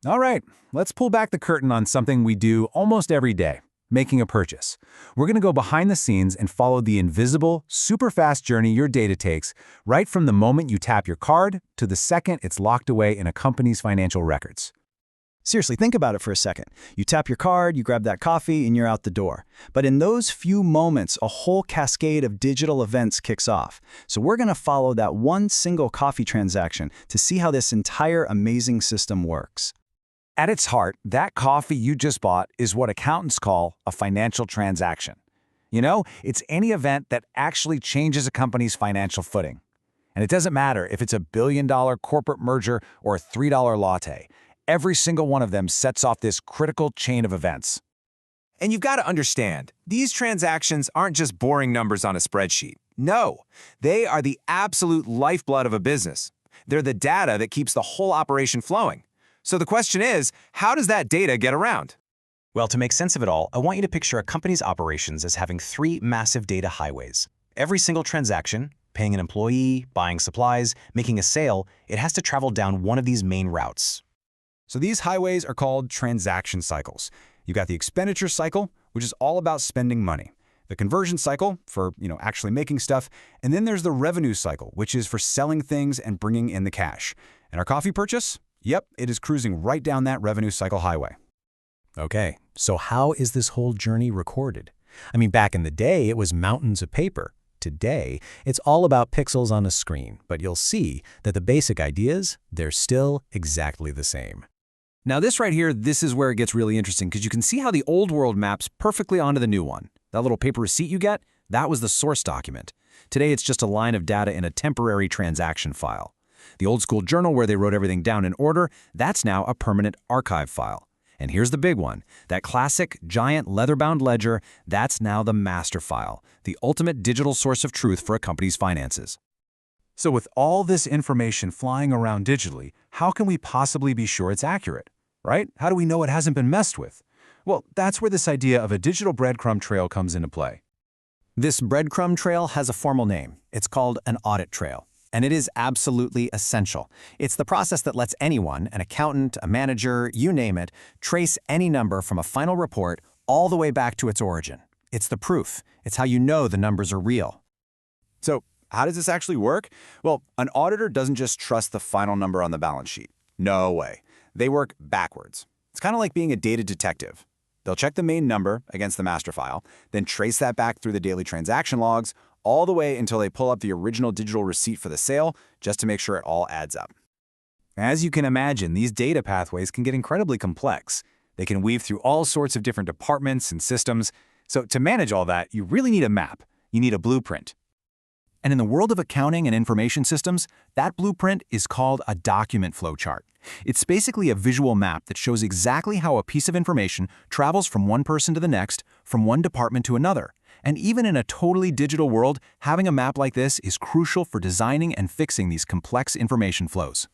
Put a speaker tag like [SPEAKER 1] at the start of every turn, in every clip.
[SPEAKER 1] All right, let's pull back the curtain on something we do almost every day, making a purchase. We're going to go behind the scenes and follow the invisible, super fast journey your data takes, right from the moment you tap your card to the second it's locked away in a company's financial records.
[SPEAKER 2] Seriously, think about it for a second. You tap your card, you grab that coffee, and you're out the door. But in those few moments, a whole cascade of digital events kicks off. So we're going to follow that one single coffee transaction to see how this entire amazing system works.
[SPEAKER 1] At its heart, that coffee you just bought is what accountants call a financial transaction. You know, it's any event that actually changes a company's financial footing. And it doesn't matter if it's a billion-dollar corporate merger or a $3 latte. Every single one of them sets off this critical chain of events.
[SPEAKER 3] And you've got to understand, these transactions aren't just boring numbers on a spreadsheet. No, they are the absolute lifeblood of a business. They're the data that keeps the whole operation flowing. So the question is, how does that data get around?
[SPEAKER 4] Well, to make sense of it all, I want you to picture a company's operations as having three massive data highways. Every single transaction, paying an employee, buying supplies, making a sale, it has to travel down one of these main routes.
[SPEAKER 5] So these highways are called transaction cycles. You've got the expenditure cycle, which is all about spending money. The conversion cycle for, actually making stuff. And then there's the revenue cycle, which is for selling things and bringing in the cash. And our coffee purchase? Yep, it is cruising right down that revenue cycle highway.
[SPEAKER 6] Okay, so how is this whole journey recorded? I mean, back in the day, it was mountains of paper. Today, it's all about pixels on a screen, but you'll see that the basic ideas, they're still exactly the same.
[SPEAKER 1] Now this right here, this is where it gets really interesting because you can see how the old world maps perfectly onto the new one. That little paper receipt you get, that was the source document. Today it's just a line of data in a temporary transaction file. The old school journal where they wrote everything down in order, that's now a permanent archive file. And here's the big one. That classic, giant, leather-bound ledger, that's now the master file, the ultimate digital source of truth for a company's finances. So with all this information flying around digitally, how can we possibly be sure it's accurate, right? How do we know it hasn't been messed with? Well, that's where this idea of a digital breadcrumb trail comes into play.
[SPEAKER 2] This breadcrumb trail has a formal name. It's called an audit trail. And it is absolutely essential. It's the process that lets anyone, an accountant, a manager, you name it, trace any number from a final report all the way back to its origin. It's the proof. It's how you know the numbers are real.
[SPEAKER 5] So how does this actually work? Well, an auditor doesn't just trust the final number on the balance sheet. No way. They work backwards. It's kind of like being a data detective. They'll check the main number against the master file, then trace that back through the daily transaction logs, all the way until they pull up the original digital receipt for the sale, just to make sure it all adds up.
[SPEAKER 1] As you can imagine, these data pathways can get incredibly complex. They can weave through all sorts of different departments and systems. So to manage all that, you really need a map. You need a blueprint. And in the world of accounting and information systems, that blueprint is called a document flow chart. It's basically a visual map that shows exactly how a piece of information travels from one person to the next, from one department to another. And even in a totally digital world, having a map like this is crucial for designing and fixing these complex information flows.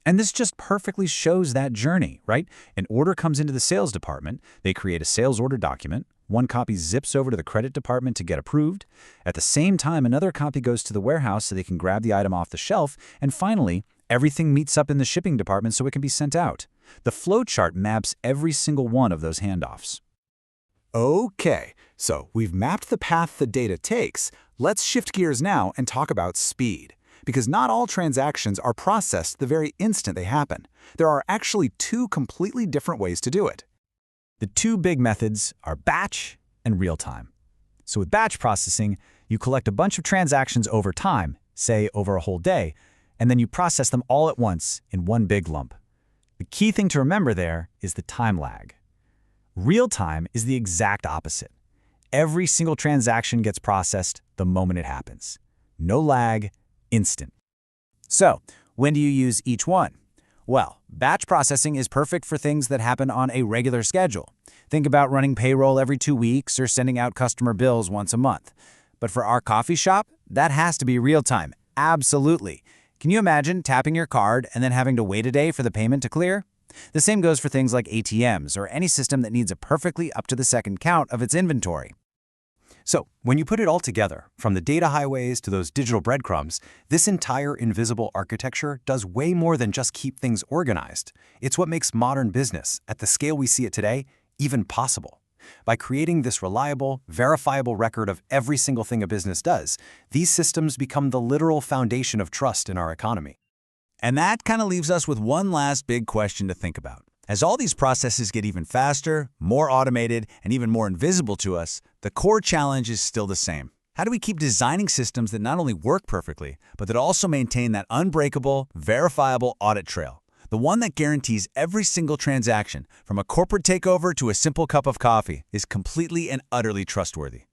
[SPEAKER 1] And this just perfectly shows that journey, right? An order comes into the sales department, they create a sales order document, one copy zips over to the credit department to get approved. At the same time, another copy goes to the warehouse so they can grab the item off the shelf. And finally, everything meets up in the shipping department so it can be sent out. The flow chart maps every single one of those handoffs. Okay, so we've mapped the path the data takes. Let's shift gears now and talk about speed. Because not all transactions are processed the very instant they happen. There are actually two completely different ways to do it. The two big methods are batch and real-time. So with batch processing, you collect a bunch of transactions over time, say over a whole day, and then you process them all at once in one big lump. The key thing to remember there is the time lag. Real-time is the exact opposite. Every single transaction gets processed the moment it happens. No lag, instant. So, when do you use each one? Well, batch processing is perfect for things that happen on a regular schedule. Think about running payroll every 2 weeks or sending out customer bills once a month. But for our coffee shop, that has to be real-time. Absolutely. Can you imagine tapping your card and then having to wait a day for the payment to clear? The same goes for things like ATMs or any system that needs a perfectly up-to-the-second count of its inventory.
[SPEAKER 2] So, when you put it all together, from the data highways to those digital breadcrumbs, this entire invisible architecture does way more than just keep things organized. It's what makes modern business, at the scale we see it today, even possible. By creating this reliable, verifiable record of every single thing a business does, these systems become the literal foundation of trust in our economy.
[SPEAKER 1] And that kind of leaves us with one last big question to think about. As all these processes get even faster, more automated, and even more invisible to us, the core challenge is still the same. How do we keep designing systems that not only work perfectly, but that also maintain that unbreakable, verifiable audit trail? The one that guarantees every single transaction, from a corporate takeover to a simple cup of coffee, is completely and utterly trustworthy.